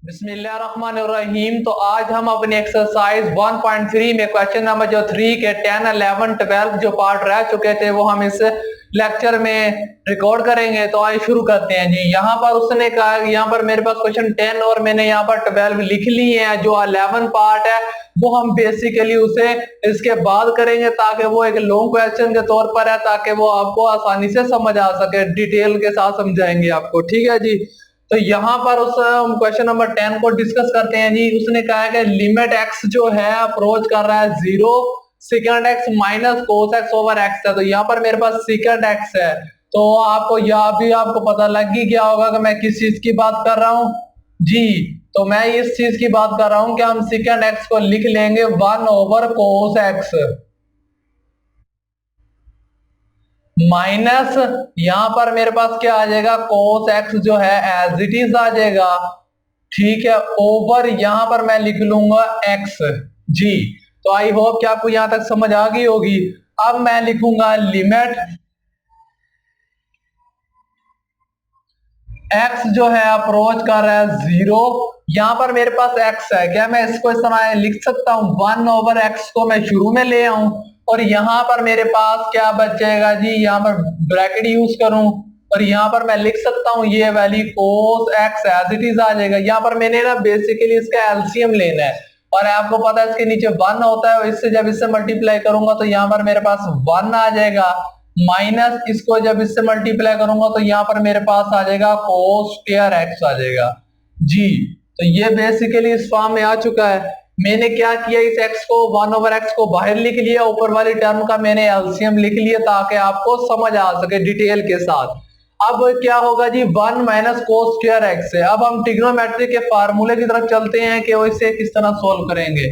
बिस्मिल्लाहिर्रहमानिर्रहीम। तो आज हम अपनी एक्सरसाइज 1.3 में क्वेश्चन नंबर जो 3 के 10, 11, 12 जो पार्ट रह चुके थे वो हम इस लेक्चर में रिकॉर्ड करेंगे। तो आइए शुरू करते हैं जी। यहाँ पर उसने कहा, यहाँ पर मेरे पास क्वेश्चन 10 और मैंने यहाँ पर 12 लिख लिए हैं। जो 11 पार्ट है वो हम बेसिकली उसे इसके बाद करेंगे ताकि वो एक लॉन्ग क्वेश्चन के तौर पर है, ताकि वो आपको आसानी से समझ आ सके। डिटेल के साथ समझाएंगे आपको, ठीक है जी। तो यहाँ पर उस क्वेश्चन नंबर 10 को डिस्कस करते हैं जी। उसने कहा है कि लिमिट एक्स जो है अप्रोच कर रहा है 0, second x minus cos x over x है। तो यहाँ पर मेरे पास सेकंड एक्स है। तो आपको यह भी आपको पता लग ही गया होगा कि मैं किस चीज की बात कर रहा हूँ जी। तो मैं इस चीज की बात कर रहा हूँ कि हम सेकंड एक्स को लिख लेंगे 1 ओवर कोस एक्स माइनस यहां पर मेरे पास क्या आ जाएगा, कोस एक्स जो है एज इट इज आ जाएगा, ठीक है, ओवर यहां पर मैं लिख लूंगा एक्स जी। तो आई होप कि आपको यहां तक समझ आ गई होगी। अब मैं लिखूंगा लिमिट एक्स जो है अप्रोच कर रहा है 0। यहां पर मेरे पास एक्स है, क्या मैं इसको इस तरह लिख सकता हूं, 1 ओवर एक्स को मैं शुरू में ले आऊं और यहां पर मेरे पास क्या बचेगा जी, यहां पर ब्रैकेट यूज करूं और यहां पर मैं लिख सकता हूं ये value cos x as it is आ जाएगा। यहां पर मैंने ना बेसिकली इसका एलसीएम लेना है और आपको पता है इसके नीचे 1 होता है, इससे जब इससे मल्टीप्लाई करूंगा तो यहाँ पर मेरे पास 1 आ जाएगा, माइनस इसको जब इससे मल्टीप्लाई करूंगा तो यहाँ पर मेरे पास आ जाएगा कोस स्क्वायर एक्स आ जाएगा जी। तो ये बेसिकली इस फॉर्म में आ चुका है। मैंने क्या किया, इस x को 1 ओवर एक्स को बाहर लिख लिया, ऊपर वाली टर्म का मैंने एलसीएम लिख लिया ताकि आपको समझ आ सके डिटेल के साथ। अब क्या होगा जी, 1 माइनस कोस स्क्वायर एक्स है। अब हम ट्रिग्नोमेट्री के फार्मूले की तरफ चलते हैं कि वो इसे किस तरह सोल्व करेंगे।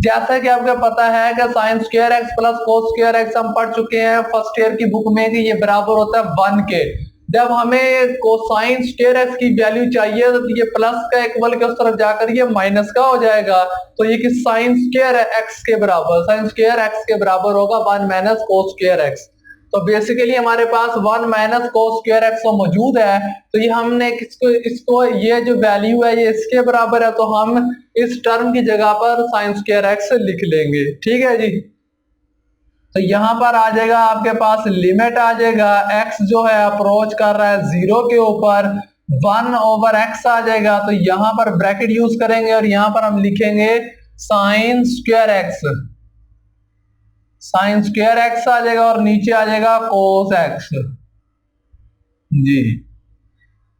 जैसा कि आपको पता है कि sign square x plus cos square x हम पढ़ चुके हैं फर्स्ट ईयर की बुक में कि ये बराबर होता है 1 के। जब हमें कोसाइन स्क्वायर एक्स की वैल्यू चाहिए तो ये प्लस का इक्वल के उस तरफ जाकर ये माइनस का हो जाएगा। तो ये कि साइन स्क्वायर एक्स के बराबर, साइन स्क्वायर एक्स के बराबर होगा 1 माइनस कोस स्क्वायर एक्स। तो बेसिकली हमारे पास 1 माइनस कोस स्क्वायर एक्स तो मौजूद है। तो ये हमने इसको ये जो वैल्यू है ये इसके बराबर है, तो हम इस टर्म की जगह पर साइन स्क्वायर एक्स लिख लेंगे, ठीक है जी। तो यहां पर आ जाएगा आपके पास लिमिट आ जाएगा x जो है अप्रोच कर रहा है 0 के ऊपर 1 ओवर x आ जाएगा। तो यहां पर ब्रैकेट यूज करेंगे और यहां पर हम लिखेंगे sine square x, sine square x आ जाएगा और नीचे आ जाएगा कोस एक्स जी।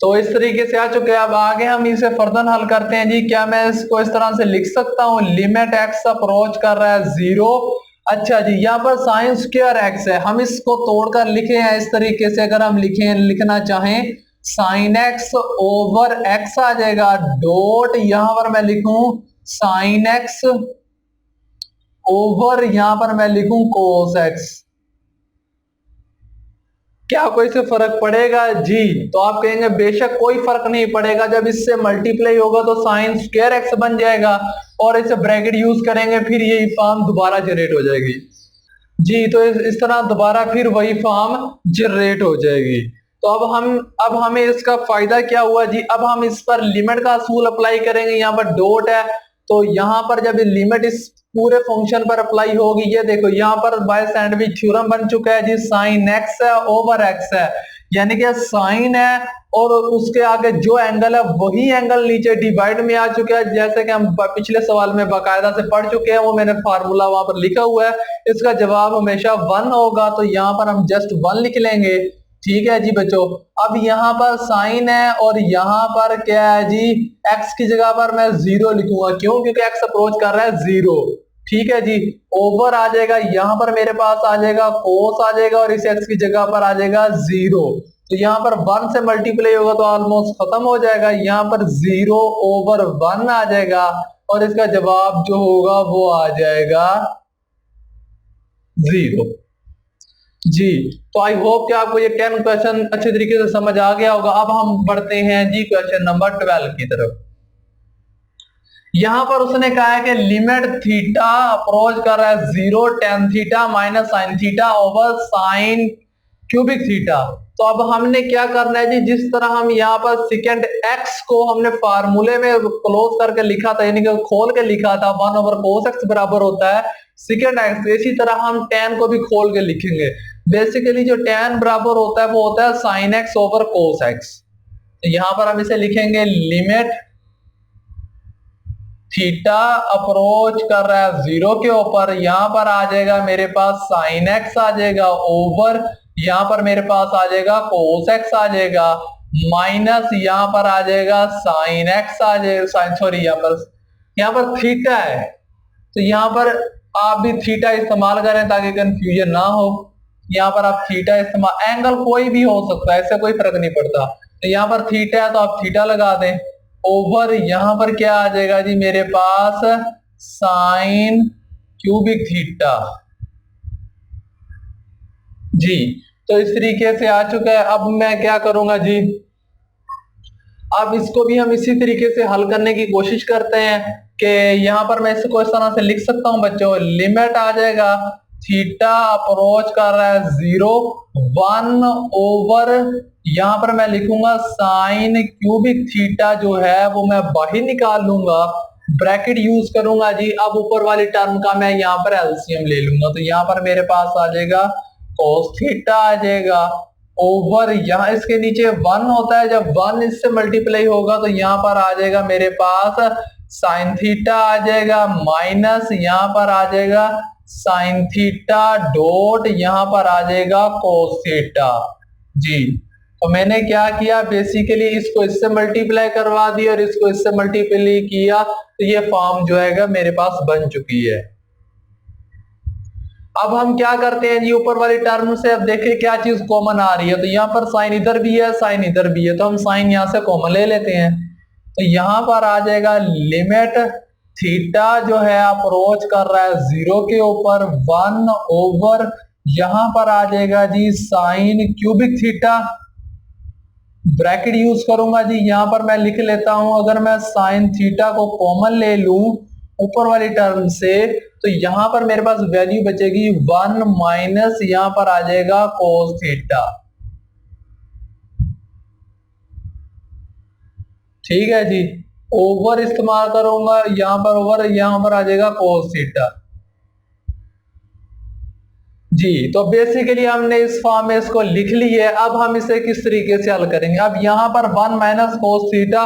तो इस तरीके से आ चुके हैं। अब आगे हम इसे फर्दर हल करते हैं जी। क्या मैं इसको इस तरह से लिख सकता हूं, लिमिट एक्स अप्रोच कर रहा है 0। अच्छा जी, यहाँ पर साइन स्क्वायर एक्स है, हम इसको तोड़कर लिखे हैं इस तरीके से। अगर हम लिखना चाहें साइन एक्स ओवर एक्स आ जाएगा, डॉट यहां पर मैं लिखूं साइन एक्स ओवर यहां पर मैं लिखूं कोस एक्स। क्या कोई से फर्क पड़ेगा जी? तो आप कहेंगे बेशक कोई फर्क नहीं पड़ेगा, जब इससे मल्टीप्लाई होगा तो साइन स्क्वायर एक्स बन जाएगा और इसे ब्रैकेट यूज करेंगे फिर ये फॉर्म दोबारा जनरेट हो जाएगी जी। तो इस तरह दोबारा फिर वही फॉर्म जनरेट हो जाएगी। तो अब हमें इसका फायदा क्या हुआ जी, अब हम इस पर लिमिट का असूल अप्लाई करेंगे। यहाँ पर डॉट है तो यहाँ पर जब लिमिट इस पूरे फंक्शन पर अप्लाई होगी, ये देखो यहाँ पर बाय सैंडविच थ्योरम बन चुका है जी। साइन एक्स है ओवर एक्स है, यानी कि साइन है और उसके आगे जो एंगल है वही एंगल नीचे डिवाइड में आ चुका है, जैसे कि हम पिछले सवाल में बाकायदा से पढ़ चुके हैं। वो मैंने फार्मूला वहां पर लिखा हुआ है, इसका जवाब हमेशा 1 होगा। तो यहाँ पर हम जस्ट 1 लिख लेंगे, ठीक है जी बच्चों। अब यहाँ पर साइन है और यहाँ पर क्या है जी, x की जगह पर मैं 0 लिखूंगा, क्यों, क्योंकि x अप्रोच कर रहा है 0, ठीक है जी। ओवर आ जाएगा, यहाँ पर मेरे पास आ जाएगा कोस आ जाएगा और इस x की जगह पर आ जाएगा 0। तो यहाँ पर 1 से मल्टीप्लाई होगा तो ऑलमोस्ट खत्म हो जाएगा, यहाँ पर 0 ओवर 1 आ जाएगा और इसका जवाब जो होगा वो आ जाएगा 0 जी। तो आई होप कि आपको ये 10 क्वेश्चन अच्छे तरीके से समझ आ गया होगा। अब हम बढ़ते हैं जी क्वेश्चन नंबर 12 की तरफ। यहां पर उसने कहा है कि लिमिट थीटा अप्रोच कर रहा है 0 tan theta minus sine theta over sine cubic theta. तो अब हमने क्या करना है जी, जिस तरह हम यहाँ पर सेकेंड एक्स को हमने फार्मूले में क्लोज करके लिखा था, यानी कि खोल के लिखा था 1/cos x बराबर होता है सेकेंड एक्स, इसी तरह हम tan को भी खोल के लिखेंगे। बेसिकली जो tan बराबर होता है वो होता है sin x/cos x। तो यहाँ पर हम इसे लिखेंगे लिमिट थीटा अप्रोच कर रहा है 0 के ऊपर, यहाँ पर आ जाएगा मेरे पास sin x आ जाएगा ओवर, यहाँ पर मेरे पास आ जाएगा cos x आ जाएगा, माइनस यहाँ पर आ जाएगा sin x आ जाएगा, सॉरी यहाँ पर थीटा है, तो यहाँ पर आप भी थीटा इस्तेमाल करें ताकि कंफ्यूजन ना हो। यहाँ पर आप थीटा इस्तेमाल, एंगल कोई भी हो सकता है, इससे कोई फर्क नहीं पड़ता। तो यहाँ पर थीटा है तो आप थीटा लगा दें, ओवर यहाँ पर क्या आ जाएगा जी मेरे पास साइन क्यूबिक थीटा जी। तो इस तरीके से आ चुका है। अब मैं क्या करूंगा जी, अब इसको भी हम इसी तरीके से हल करने की कोशिश करते हैं कि यहाँ पर मैं इसको इस तरह से लिख सकता हूं बच्चों, लिमिट आ जाएगा थीटा अप्रोच कर रहा है 0 1 ओवर, यहाँ पर मैं लिखूंगा साइन क्यूबिक थीटा जो है वो मैं बाहर निकाल लूंगा, ब्रैकेट यूज करूंगा जी। अब ऊपर वाली टर्म का मैं यहाँ पर एलसीएम ले लूंगा, तो यहाँ पर मेरे पास आ जाएगा cos थीटा आ जाएगा ओवर, यहाँ इसके नीचे 1 होता है, जब 1 इससे मल्टीप्लाई होगा तो यहाँ पर आ जाएगा मेरे पास साइन थीटा आ जाएगा, माइनस यहाँ पर आ जाएगा साइन थीटा डॉट यहाँ पर आ जाएगा कोस थीटा जी। तो मैंने क्या किया, बेसिकली इसको इससे मल्टीप्लाई करवा दिया और इसको इससे मल्टीप्लाई किया, तो ये फॉर्म जो है मेरे पास बन चुकी है। अब हम क्या करते हैं जी, ऊपर वाली टर्म से अब देखिए क्या चीज कॉमन आ रही है, तो यहाँ पर साइन इधर भी है साइन इधर भी है, तो हम साइन यहाँ से कॉमन ले लेते हैं, तो यहाँ पर आ जाएगा लिमिट थीटा जो है अप्रोच कर रहा है 0 के ऊपर 1 ओवर, यहाँ पर आ जाएगा जी sine cubic theta, bracket use करूंगा जी, यहाँ पर मैं लिख लेता हूं, अगर मैं साइन थीटा को कॉमन ले लूं ऊपर वाली टर्म से, तो यहाँ पर मेरे पास वैल्यू बचेगी 1 माइनस यहाँ पर आ जाएगा कोस थीटा। ठीक है जी, ओवर इस्तेमाल करूंगा यहाँ पर ओवर, यहाँ पर आ जाएगा कोस थीटा जी। तो बेसिकली हमने इस फॉर्म में इसको लिख ली है। अब हम इसे किस तरीके से हल करेंगे, अब यहाँ पर 1 माइनस कोस थीटा,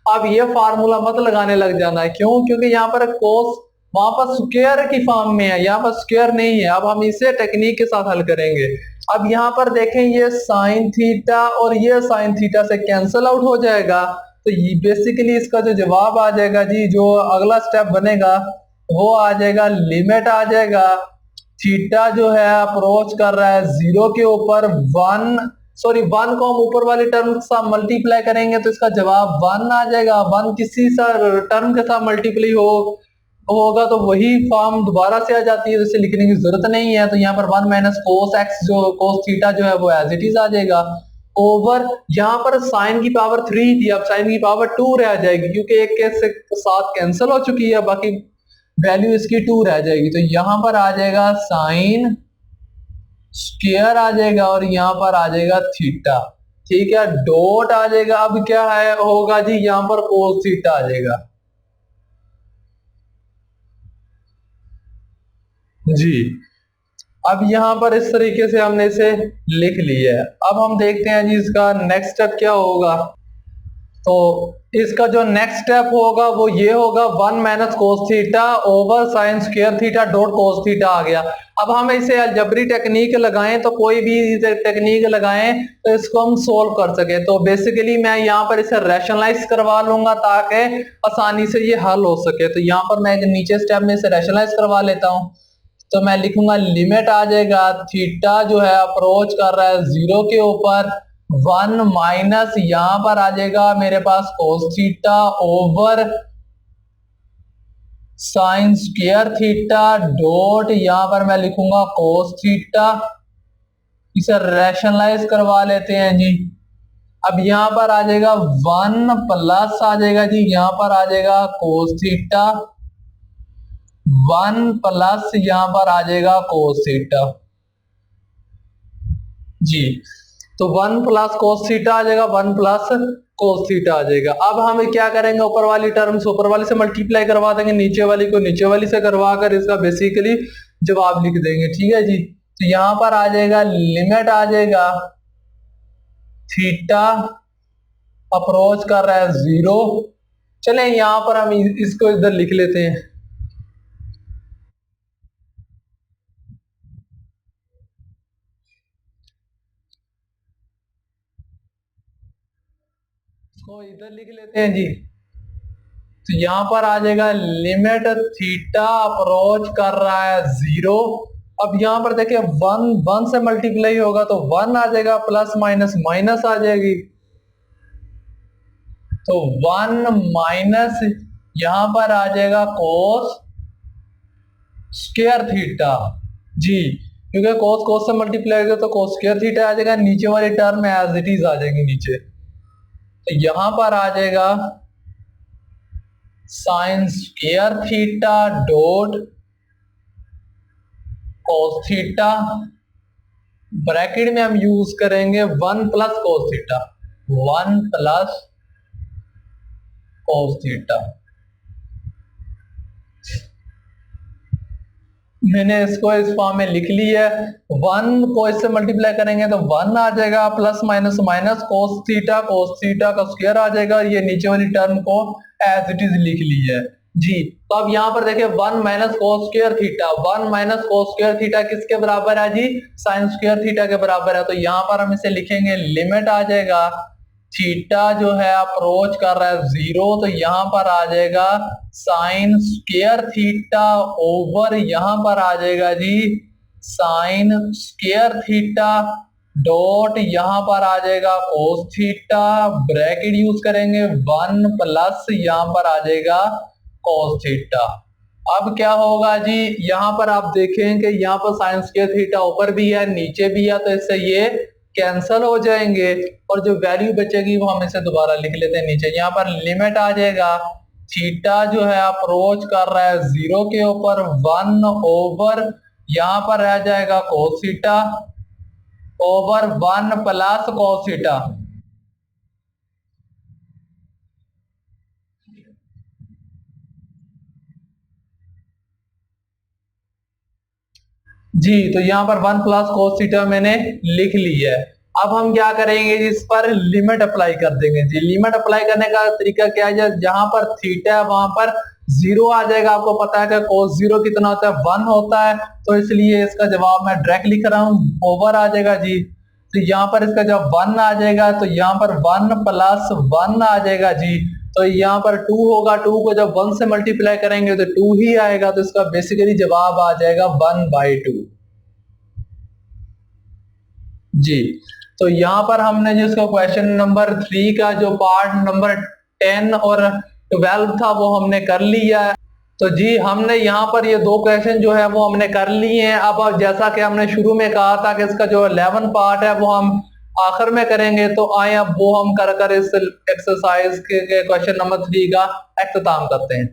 अब ये फार्मूला मत लगाने लग जाना है, क्यों, क्योंकि यहाँ पर कोस वहां पर स्क्वायर की फॉर्म में है, यहाँ पर स्क्वायर नहीं है। अब हम इसे टेक्निक के साथ हल करेंगे। अब यहाँ पर देखें ये साइन थीटा और ये साइन थीटा से कैंसिल आउट हो जाएगा, तो ये बेसिकली इसका जो जवाब आ जाएगा जी, जो अगला स्टेप बनेगा वो आ जाएगा लिमिट आ जाएगा थीटा जो है अप्रोच कर रहा है 0 के ऊपर 1 को हम ऊपर वाली टर्म के साथ मल्टीप्लाई करेंगे तो इसका जवाब 1 आ जाएगा। 1 किसी टर्म के साथ मल्टीप्लाई होगा तो वही फॉर्म दोबारा से आ जाती है, जिसे लिखने की जरूरत नहीं है। तो यहाँ पर 1 माइनस कोस एक्स जो कोस थीटा जो है वो एज इट इज आ जाएगा ओवर, यहाँ पर साइन की पावर 3 थी, अब साइन की पावर 2 रह जाएगी, क्योंकि एक के साथ कैंसिल हो चुकी है, बाकी वैल्यू इसकी 2 रह जाएगी। तो यहां पर आ जाएगा साइन स्क्वायर आ जाएगा और यहां पर आ जाएगा थीटा, ठीक है, डॉट आ जाएगा। अब क्या है होगा जी, यहां पर कोस थीटा आ जाएगा जी। अब यहां पर इस तरीके से हमने इसे लिख लिया है। अब हम देखते हैं जी इसका नेक्स्ट स्टेप क्या होगा। तो इसका जो नेक्स्ट स्टेप होगा वो ये होगा 1 minus cos theta over sine square theta dot cos theta आ गया। अब हम इसे अलजबरी टेक्निक लगाएं, तो कोई भी टेक्निक लगाएं तो इसको हम सोल्व कर सके। तो बेसिकली मैं यहाँ पर इसे रैशनलाइज करवा लूंगा ताकि आसानी से ये हल हो सके। तो यहाँ पर मैं नीचे स्टेप में इसे रैशनलाइज करवा लेता हूँ। तो मैं लिखूंगा लिमिट आ जाएगा थीटा जो है अप्रोच कर रहा है 0 के ऊपर 1 माइनस यहां पर आ जाएगा मेरे पास cos theta over sine square theta dot यहां पर मैं लिखूंगा कोस थीटा। इसे रैशनलाइज करवा लेते हैं जी। अब यहां पर आ जाएगा 1 प्लस आ जाएगा जी, यहां पर आ जाएगा कोस थीटा 1 प्लस यहां पर आ जाएगा कोस थीटा जी। तो 1 प्लस कोस थीटा आ जाएगा, 1 प्लस कोस थीटा आ जाएगा। अब हम क्या करेंगे, ऊपर वाली टर्म से ऊपर वाली से मल्टीप्लाई करवा देंगे, नीचे वाली को नीचे वाली से करवा कर इसका बेसिकली जवाब लिख देंगे। ठीक है जी, तो यहां पर आ जाएगा लिमिट आ जाएगा थीटा अप्रोच कर रहा है 0। चलें यहां पर हम इसको इधर लिख लेते हैं। इसको इधर लिख लेते हैं जी। तो यहां पर आ जाएगा लिमिट थीटा अप्रोच कर रहा है 0। अब यहां पर देखिए 1 से मल्टीप्लाई होगा तो 1 आ जाएगा, प्लस माइनस माइनस आ जाएगी, तो 1 माइनस यहां पर आ जाएगा कोस स्क्वायर थीटा जी, क्योंकि कोस कोस से मल्टीप्लाई होगा तो कोस स्क्वायर थीटा आ जाएगा, नीचे वाली टर्म एज इट इज आ जाएगी नीचे। तो यहां पर आ जाएगा sign square theta dot cos theta, bracket में हम यूज करेंगे 1 plus cos theta, 1 plus cos theta. मैंने इसको इस फॉर्म में लिख लिया है। 1 को इससे मल्टीप्लाई करेंगे तो 1 आ जाएगा, plus minus minus cos theta का स्क्वायर आ जाएगा, ये नीचे वाली टर्म को एज इट इज लिख लिया है जी। तो अब यहां पर देखिए 1 minus cos square theta, 1 minus cos square theta किसके बराबर है जी, साइन स्क्वायर थीटा के बराबर है। तो यहां पर हम इसे लिखेंगे लिमिट आ जाएगा थीटा जो है अप्रोच कर रहा है 0, तो यहां पर आ जाएगा साइन स्क्वायर थीटा ओवर यहां पर आ जाएगा जी साइन स्क्वायर थीटा डॉट यहां पर आ जाएगा कोस थीटा, ब्रैकेट यूज करेंगे 1 प्लस यहां पर आ जाएगा कोस थीटा। अब क्या होगा जी, यहां पर आप देखें कि यहां पर साइन स्क्वायर थीटा ऊपर भी है नीचे भी है, तो इससे ये कैंसल हो जाएंगे और जो वैल्यू बचेगी वो हम इसे दोबारा लिख लेते हैं नीचे। यहाँ पर लिमिट आ जाएगा थीटा जो है अप्रोच कर रहा है 0 के ऊपर 1 ओवर यहाँ पर रह जाएगा cos theta over 1 plus cos theta. जी, तो यहाँ पर 1 प्लस कोस थीटा मैंने लिख ली है। अब हम क्या करेंगे, इस पर लिमिट अप्लाई कर देंगे जी। लिमिट अप्लाई करने का तरीका क्या है, जहां पर थीटा है वहां पर 0 आ जाएगा। आपको पता है कि कोस 0 कितना होता है, 1 होता है, तो इसलिए इसका जवाब मैं डायरेक्ट लिख रहा हूं, ओवर आ जाएगा जी। तो यहाँ पर इसका जब 1 आ जाएगा तो यहाँ पर 1 प्लस 1 आ जाएगा जी। तो यहाँ पर 2 होगा, 2 को जब 1 से मल्टीप्लाई करेंगे तो 2 ही आएगा, तो इसका बेसिकली जवाब आ जाएगा 1/2 जी। तो यहाँ पर हमने जिसका क्वेश्चन नंबर 3 का जो पार्ट नंबर 10 और 12 था वो हमने कर लिया है। तो जी हमने यहाँ पर ये 2 क्वेश्चन जो है वो हमने कर लिए हैं। अब जैसा कि हमने शुरू में कहा था कि इसका जो 11 पार्ट है वो हम आखिर में करेंगे, तो आए अब वो हम कर इस एक्सरसाइज के क्वेश्चन नंबर 3 का अख्ताम करते हैं।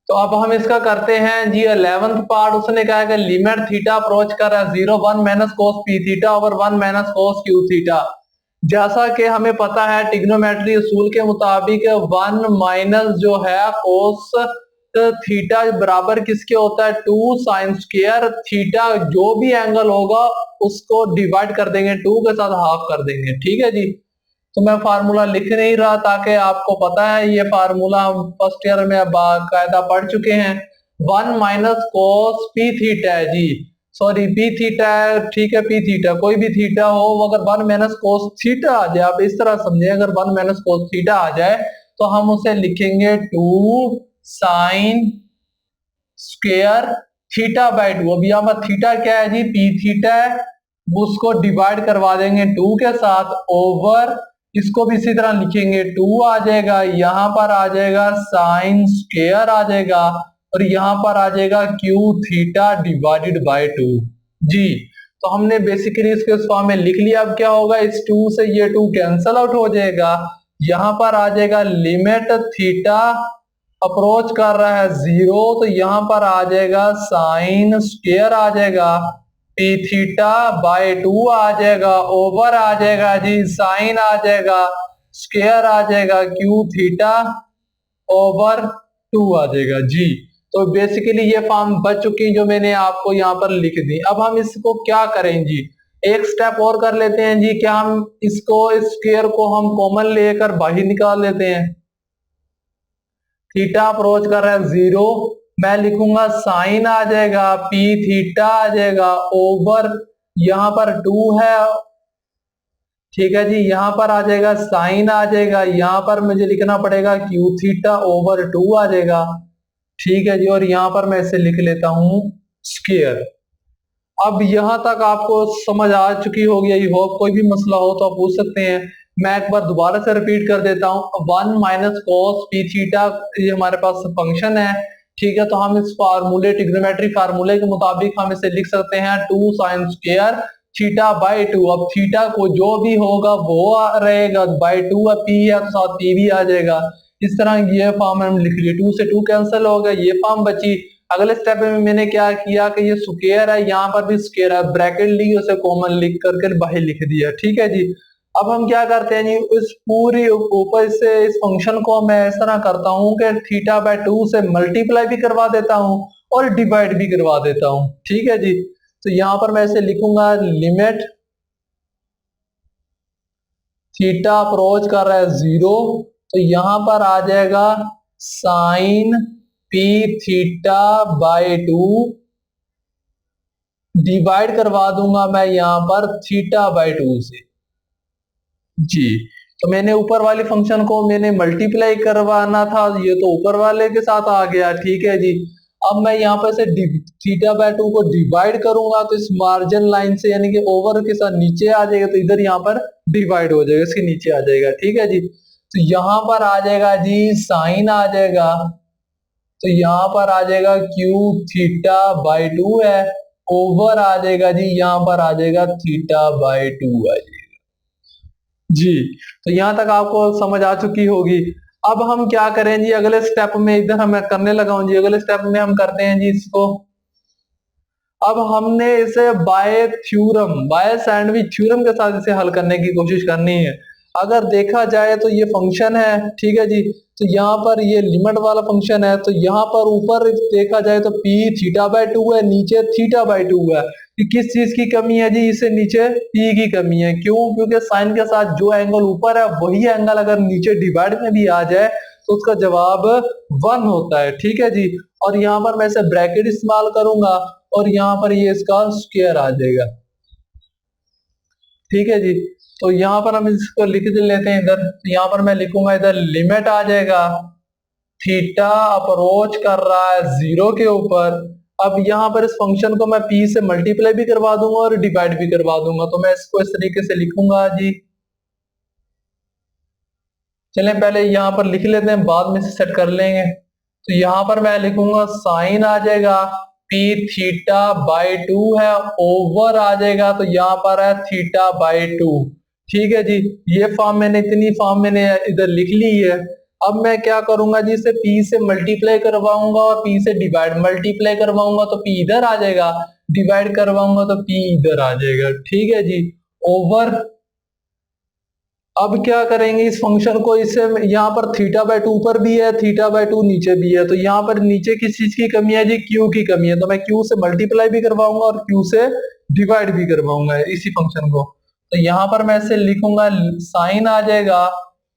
तो अब हम इसका करते हैं जी 11th पार्ट। उसने कहा है कि लिमिट थीटा अप्रोच कर रहा है 0 1 माइनस कोस पी थीटा ओवर 1 माइनस कोस क्यू थीटा। जैसा कि हमें पता है ट्रिग्नोमेट्री असूल के मुताबिक 1 माइनस जो है कोस थीटा बराबर किसके होता है 2 साइन स्क्वायर थीटा, जो भी एंगल होगा उसको डिवाइड कर देंगे 2 के साथ हाफ कर देंगे। ठीक है जी, तो मैं फार्मूला लिख नहीं रहा ताकि आपको पता है ये फार्मूला हम फर्स्ट ईयर में बाकायदा पढ़ चुके हैं। 1 माइनस कोस पी थीटा है जी, सॉरी पी थीटा है, ठीक है पी थीटा कोई भी थीटा हो, अगर 1 माइनस कोस थीटा आ जाए, आप इस तरह समझे, अगर 1 माइनस कोस थीटा आ जाए तो हम उसे लिखेंगे 2 साइन स्क्वायर थीटा बाई 2। अब यहाँ पर थीटा क्या है जी, पी थीटा है, उसको डिवाइड करवा देंगे 2 के साथ ओवर, इसको भी इसी तरह लिखेंगे 2 आ जाएगा, यहां पर आ जाएगा साइन स्क्वायर आ जाएगा और यहां पर आ जाएगा क्यू थीटा डिवाइडेड बाय 2 जी। तो हमने बेसिकली इसको इस फॉर्म में लिख लिया। अब क्या होगा, इस 2 से ये 2 कैंसल आउट हो जाएगा, यहां पर आ जाएगा लिमिट थीटा अप्रोच कर रहा है 0, तो यहां पर आ जाएगा साइन स्क्वायर आ जाएगा पी थीटा बाय 2 आ जाएगा, ओवर आ जाएगा जी साइन आ जाएगा, स्क्वायर आ जाएगा क्यू थीटा ओवर 2 आ जाएगा जी। तो बेसिकली ये फॉर्म बच चुकी जो मैंने आपको यहाँ पर लिख दी। अब हम इसको क्या करें जी, एक स्टेप और कर लेते हैं जी, क्या हम इसको स्क्वायर को हम कॉमन लेकर बाहर निकाल लेते हैं। थीटा अप्रोच कर रहा है 0, मैं लिखूंगा साइन आ जाएगा पी थीटा आ जाएगा ओवर यहाँ पर 2 है, ठीक है जी। यहाँ पर आ जाएगा साइन आ जाएगा, यहाँ पर मुझे लिखना पड़ेगा क्यू थीटा ओवर 2 आ जाएगा, ठीक है जी। और यहाँ पर मैं इसे लिख लेता हूं स्क्वायर। अब यहां तक आपको समझ आ चुकी होगी, आई होप। कोई भी मसला हो तो आप पूछ सकते हैं। मैं एक बार दोबारा से रिपीट कर देता हूं, 1 माइनस कॉस पी थीटा ये हमारे पास फंक्शन है, ठीक है। तो हम इस फार्मूले ट्रिग्नोमेट्री फार्मूले के मुताबिक हम इसे लिख सकते हैं 2 साइन स्क्वायर थीटा बाय 2। अब थीटा को जो भी होगा वो रहेगा, बाय 2 पी है तो साथ पी भी आ जाएगा। इस तरह ये फॉर्म हम लिख लिए, 2 से 2 कैंसिल हो गया, ये फॉर्म बची। अगले स्टेप में मैंने क्या किया कि ये स्क्वायर है, यहाँ पर भी स्क्वायर है, ब्रैकेट ली उसे कॉमन लिख करके बाहर लिख दिया, ठीक है जी। अब हम क्या करते हैं जी, इस पूरी ऊपर से इस फंक्शन को मैं इस तरह करता हूँ कि थीटा बाय 2 से मल्टीप्लाई भी करवा देता हूँ और डिवाइड भी करवा देता हूँ, ठीक है जी। तो यहां पर मैं इसे लिखूंगा लिमिट थीटा अप्रोच कर रहा है 0, तो यहां पर आ जाएगा sine pi theta by 2 divide करवा दूंगा मैं यहां पर थीटा बाय 2 से जी। तो मैंने ऊपर वाले फंक्शन को मैंने मल्टीप्लाई करवाना था, ये तो ऊपर वाले के साथ आ गया, ठीक है जी। अब मैं यहाँ पर से थीटा बाय 2 को डिवाइड करूंगा तो इस मार्जिन लाइन से यानी कि ओवर के साथ नीचे आ जाएगा, तो इधर यहाँ पर डिवाइड हो जाएगा, इसके नीचे आ जाएगा, ठीक है जी। तो यहाँ पर आ जाएगा जी साइन आ जाएगा, तो यहाँ पर आ जाएगा क्यू थीटा बाय 2 है, ओवर आ जाएगा जी यहाँ पर आ जाएगा थीटा बाय 2 आ जाएगा जी। तो यहां तक आपको समझ आ चुकी होगी। अब हम क्या करें जी, अगले स्टेप में इधर हम करने लगा हूं जी, अगले स्टेप में हम करते हैं जी इसको। अब हमने इसे by theorem, by sandwich theorem के साथ इसे हल करने की कोशिश करनी है। अगर देखा जाए तो ये फंक्शन है, ठीक है जी। तो यहाँ पर ये लिमिट वाला फंक्शन है, तो यहाँ पर ऊपर देखा जाए तो पी थीटा बाय 2 है, नीचे थीटा बाय 2 है। कि किस चीज की कमी है जी, इससे नीचे पी की कमी है। क्यों? क्योंकि साइन के साथ जो एंगल ऊपर है वही एंगल अगर नीचे डिवाइड में भी आ जाए तो उसका जवाब 1 होता है, ठीक है जी। और यहाँ पर मैं इसे ब्रैकेट इस्तेमाल करूंगा और यहाँ पर ये इसका स्क्वायर आ जाएगा, ठीक है जी। तो यहाँ पर हम इसको लिख लेते हैं इधर, तो यहाँ पर मैं लिखूंगा इधर लिमिट आ जाएगा थीटा अप्रोच कर रहा है 0 के ऊपर। अब यहाँ पर इस फंक्शन को मैं p से मल्टीप्लाई भी करवा दूंगा और डिवाइड भी करवा दूंगा, तो मैं इसको इस तरीके से लिखूंगा जी। चलें पहले यहाँ पर लिख लेते हैं, बाद में से सेट कर लेंगे। तो यहाँ पर मैं लिखूंगा साइन आ जाएगा पी थीटा बाय 2 है, ओवर आ जाएगा तो यहाँ पर है थीटा बाय 2, ठीक है जी। ये फॉर्म मैंने इतनी फॉर्म मैंने इधर लिख ली है। अब मैं क्या करूंगा जी, इसे p से मल्टीप्लाई करवाऊंगा और p से डिवाइड, मल्टीप्लाई करवाऊंगा तो p इधर आ जाएगा, डिवाइड करवाऊंगा तो p इधर आ जाएगा, ठीक है जी। ओवर अब क्या करेंगे इस फंक्शन को, इससे यहाँ पर थीटा बाय 2 ऊपर भी है, थीटा बाय 2 नीचे भी है, तो यहाँ पर नीचे किस चीज की कमी है जी, क्यू की कमी है। तो मैं क्यू से मल्टीप्लाई भी करवाऊंगा और क्यू से डिवाइड भी करवाऊंगा इसी फंक्शन को। तो यहाँ पर मैं इसे लिखूंगा साइन आ जाएगा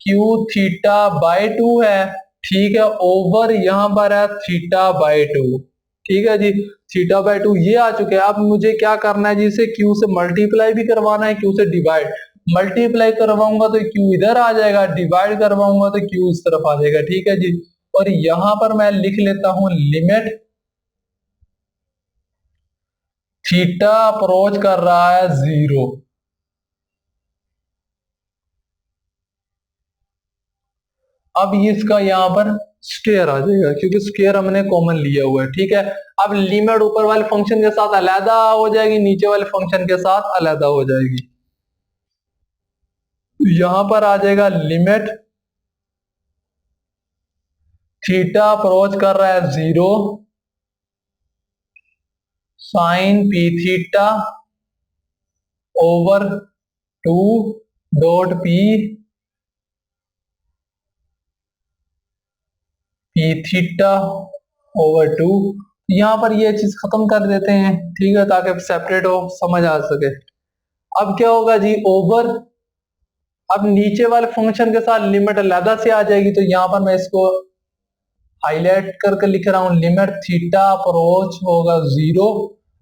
क्यू थीटा बाय 2 है, ठीक है, ओवर यहाँ पर है थीटा बाय 2, ठीक है जी। थीटा बाय 2 ये आ चुके हैं। अब मुझे क्या करना है जी, इसे क्यू से मल्टीप्लाई भी करवाना है, क्यू से डिवाइड, मल्टीप्लाई करवाऊंगा तो क्यू इधर आ जाएगा, डिवाइड करवाऊंगा तो क्यू इस तरफ आ जाएगा, ठीक है जी। और यहां पर मैं लिख लेता हूं लिमिट थीटा अप्रोच कर रहा है 0। अब इसका यहाँ पर स्क्वायर आ जाएगा क्योंकि स्क्वायर हमने कॉमन लिया हुआ है, ठीक है। अब लिमिट ऊपर वाले फंक्शन के साथ अलग हो जाएगी, नीचे वाले फंक्शन के साथ अलग हो जाएगी। यहां पर आ जाएगा लिमिट थीटा अप्रोच कर रहा है 0, sine pi theta over 2 dot pi theta over 2। यहां पर ये चीज खत्म कर देते हैं, ठीक है, ताकि सेपरेट हो, समझ आ सके। अब क्या होगा जी, ओवर, अब नीचे वाले फंक्शन के साथ लिमिट अलग से आ जाएगी, तो यहां पर मैं इसको हाईलाइट करके लिख रहा हूं, लिमिट थीटा अप्रोच होगा 0।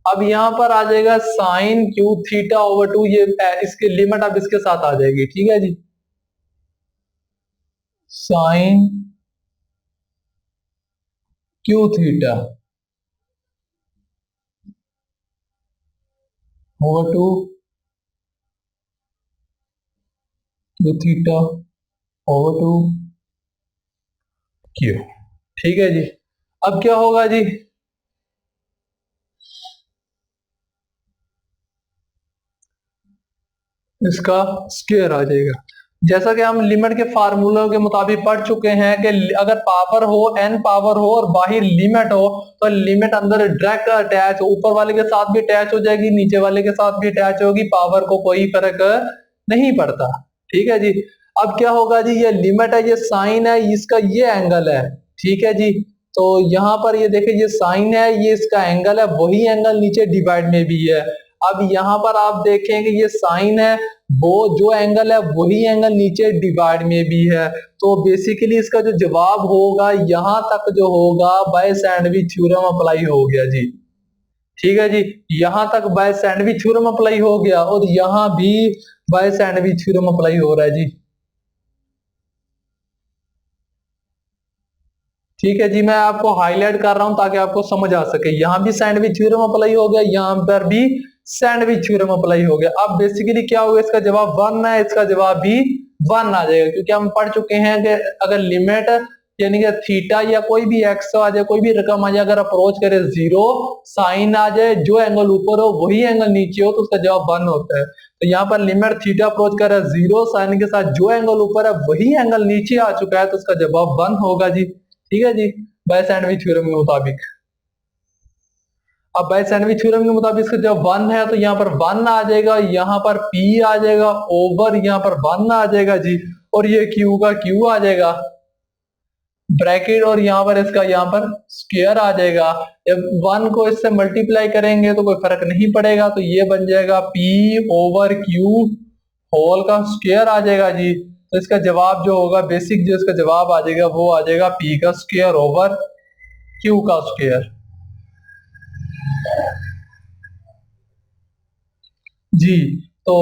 अब यहां पर आ जाएगा साइन क्यू थीटा ओवर 2, ये इसकी लिमिट अब इसके साथ आ जाएगी, ठीक है जी। Sine cube theta over 2 cube theta over 2 cube, ठीक है जी। अब क्या होगा जी, इसका स्क्वायर आ जाएगा। जैसा कि हम लिमिट के फार्मूलों के मुताबिक पढ़ चुके हैं कि अगर पावर हो, n पावर हो और बाहर लिमिट हो, तो लिमिट अंदर डायरेक्ट अटैच, ऊपर वाले के साथ भी अटैच हो जाएगी, नीचे वाले के साथ भी अटैच होगी, पावर को कोई फर्क नहीं पड़ता, ठीक है जी। अब क्या होगा जी, ये लिमिट है, ये साइन है, इसका ये एंगल है, ठीक है जी। तो यहाँ पर ये देखिए, ये साइन है, ये इसका एंगल है, वही एंगल नीचे डिवाइड में भी है। अब यहाँ पर आप देखेंगे ये साइन है, वो जो एंगल है वही एंगल नीचे डिवाइड में भी है। तो बेसिकली इसका जो जवाब होगा यहां तक जो होगा, बाय सैंडविच थ्योरम अप्लाई हो गया जी, ठीक है जी। यहां तक बाय सैंडविच थ्योरम अप्लाई हो गया और यहां भी बाय सैंडविच थ्योरम अप्लाई हो रहा है जी, ठीक है जी। मैं आपको हाईलाइट कर रहा हूं ताकि आपको समझ आ सके, यहां भी सैंडविच थ्योरम अप्लाई हो गया, यहां पर भी सैंडविच थ्योरम अप्लाई हो गया। अब बेसिकली क्या होगा, इसका जवाब 1 है, इसका जवाब भी 1 आ जाएगा, क्योंकि हम पढ़ चुके हैं कि अगर लिमिट यानी कि थीटा या कोई भी एक्स आ जाए, कोई भी रकम आ जाए, अगर अप्रोच करे 0, साइन आ जाए, जो एंगल ऊपर हो वही एंगल नीचे हो, तो उसका जवाब 1 होता है। तो यहाँ पर लिमिट थीटा अप्रोच कर रहा है 0, साइन के साथ जो एंगल ऊपर है वही एंगल नीचे आ चुका है, तो उसका जवाब 1 होगा जी, ठीक है जी, बाय सैंडविच थ्योरम के मुताबिक। अब बाय सैंडविच थ्योरम के मुताबिक इसका जब 1 है तो यहाँ पर 1 आ जाएगा, यहाँ पर P आ जाएगा, ओवर यहाँ पर 1 आ जाएगा जी, और ये Q का Q आ जाएगा ब्रैकेट, और यहाँ पर इसका यहाँ पर स्क्वायर आ जाएगा। जब 1 को इससे मल्टीप्लाई करेंगे तो कोई फर्क नहीं पड़ेगा, तो ये बन जाएगा P ओवर Q होल का स्क्वायर आ जाएगा जी। तो इसका जवाब जो होगा, बेसिक जो इसका जवाब आ जाएगा वो आ जाएगा P का स्क्वायर ओवर Q का स्क्वायर जी। तो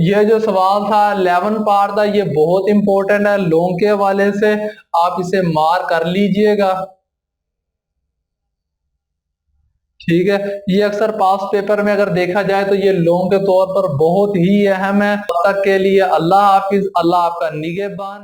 ये जो सवाल था 11 पार्ट था, ये बहुत इंपॉर्टेंट है, लॉन्ग के हवाले से आप इसे मार्क कर लीजिएगा, ठीक है। ये अक्सर पास पेपर में अगर देखा जाए तो ये लॉन्ग के तौर पर बहुत ही अहम है। तब तक के लिए अल्लाह हाफिज, अल्लाह आपका निगहबान।